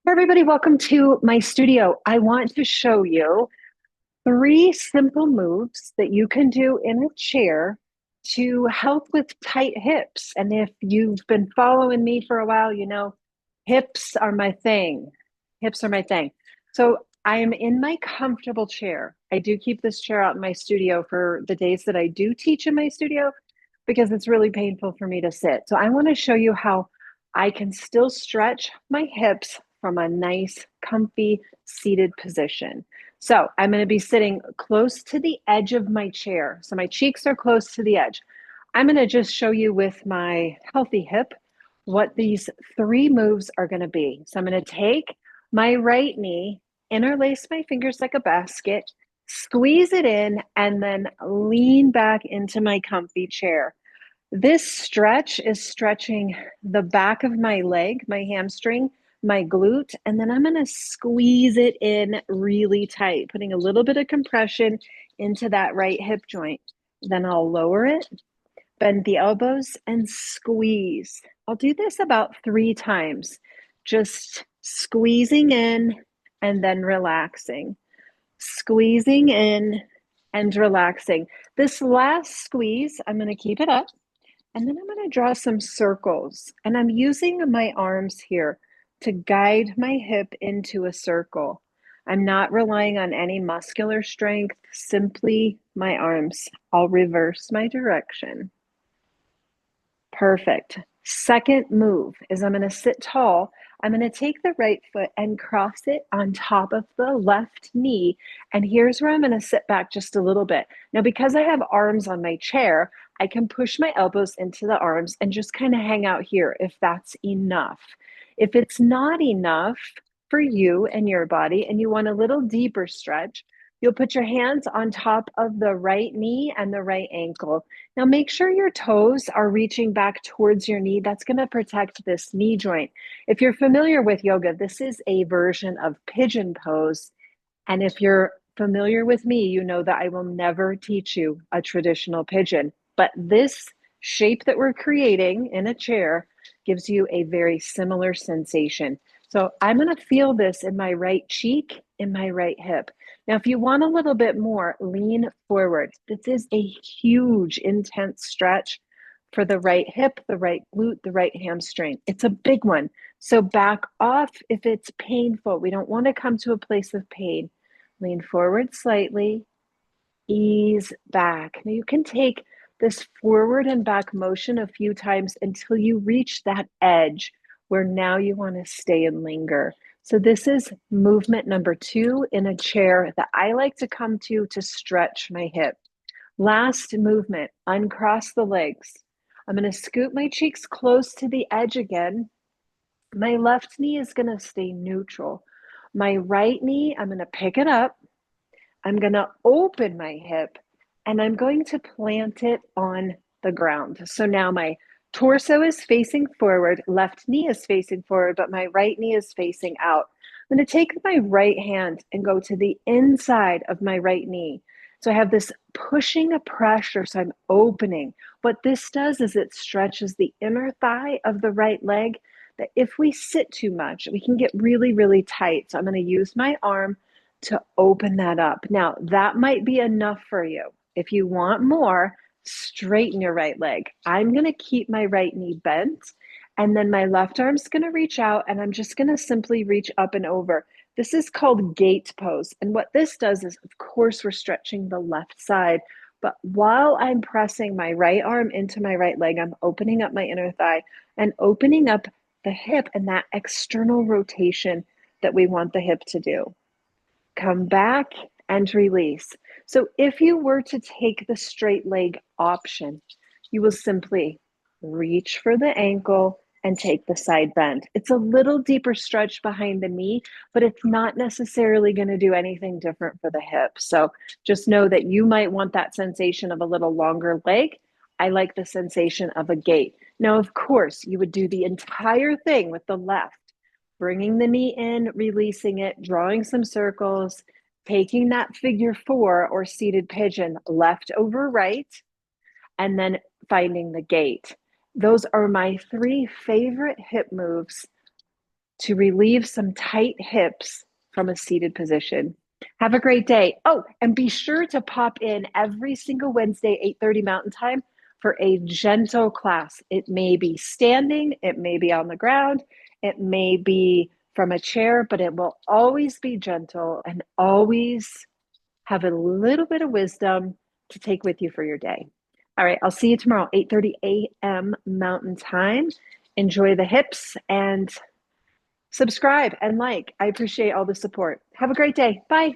Everybody, welcome to my studio. I want to show you three simple moves that you can do in a chair to help with tight hips. And if you've been following me for a while, you know hips are my thing. Hips are my thing. So I am in my comfortable chair. I do keep this chair out in my studio for the days that I do teach in my studio because it's really painful for me to sit. So I want to show you how I can still stretch my hips from a nice, comfy, seated position. So I'm going to be sitting close to the edge of my chair. So my cheeks are close to the edge. I'm going to just show you with my healthy hip what these three moves are going to be. So I'm going to take my right knee, interlace my fingers like a basket, squeeze it in, and then lean back into my comfy chair. This stretch is stretching the back of my leg, my hamstring, my glute, and then I'm going to squeeze it in really tight, putting a little bit of compression into that right hip joint. Then I'll lower it, bend the elbows, and squeeze. I'll do this about 3 times, just squeezing in and then relaxing, squeezing in and relaxing. This last squeeze, I'm going to keep it up. And then I'm going to draw some circles. And I'm using my arms here to guide my hip into a circle. I'm not relying on any muscular strength, simply my arms. I'll reverse my direction. Perfect. Second move is I'm going to sit tall. I'm going to take the right foot and cross it on top of the left knee. And here's where I'm going to sit back just a little bit. Now, because I have arms on my chair, I can push my elbows into the arms and just kind of hang out here if that's enough. If it's not enough for you and your body and you want a little deeper stretch, you'll put your hands on top of the right knee and the right ankle. Now, make sure your toes are reaching back towards your knee. That's going to protect this knee joint. If you're familiar with yoga, this is a version of pigeon pose. And if you're familiar with me, you know that I will never teach you a traditional pigeon. But this shape that we're creating in a chair gives you a very similar sensation. So I'm going to feel this in my right cheek, in my right hip. Now, if you want a little bit more, lean forward. This is a huge, intense stretch for the right hip, the right glute, the right hamstring. It's a big one. So back off if it's painful. We don't want to come to a place of pain. Lean forward slightly, ease back. Now you can take this forward and back motion a few times until you reach that edge where now you want to stay and linger. So this is movement number 2 in a chair that I like to come to stretch my hip. Last movement, uncross the legs. I'm going to scoot my cheeks close to the edge again. My left knee is going to stay neutral. My right knee, I'm going to pick it up. I'm going to open my hip and I'm going to plant it on the ground. So now my torso is facing forward, left knee is facing forward, but my right knee is facing out. I'm going to take my right hand and go to the inside of my right knee. So I have this pushing a pressure, so I'm opening. What this does is it stretches the inner thigh of the right leg, that if we sit too much, we can get really, really tight. So I'm going to use my arm to open that up. Now, that might be enough for you. If you want more, straighten your right leg. I'm going to keep my right knee bent, and then my left arm's going to reach out, and I'm just going to simply reach up and over. This is called gate pose. And what this does is, of course, we're stretching the left side. But while I'm pressing my right arm into my right leg, I'm opening up my inner thigh and opening up the hip and that external rotation that we want the hip to do. Come back and release. So if you were to take the straight leg option, you will simply reach for the ankle and take the side bend. It's a little deeper stretch behind the knee, but it's not necessarily going to do anything different for the hip. So just know that you might want that sensation of a little longer leg. I like the sensation of a gate. Now, of course, you would do the entire thing with the left, bringing the knee in, releasing it, drawing some circles, taking that figure 4 or seated pigeon left over right, and then finding the gate. Those are my 3 favorite hip moves to relieve some tight hips from a seated position. Have a great day. Oh, and be sure to pop in every single Wednesday, 8:30 Mountain Time for a gentle class. It may be standing, it may be on the ground, it may be from a chair, but it will always be gentle and always have a little bit of wisdom to take with you for your day. All right, I'll see you tomorrow, 8:30 a.m. Mountain Time. Enjoy the hips and subscribe and like. I appreciate all the support. Have a great day. Bye.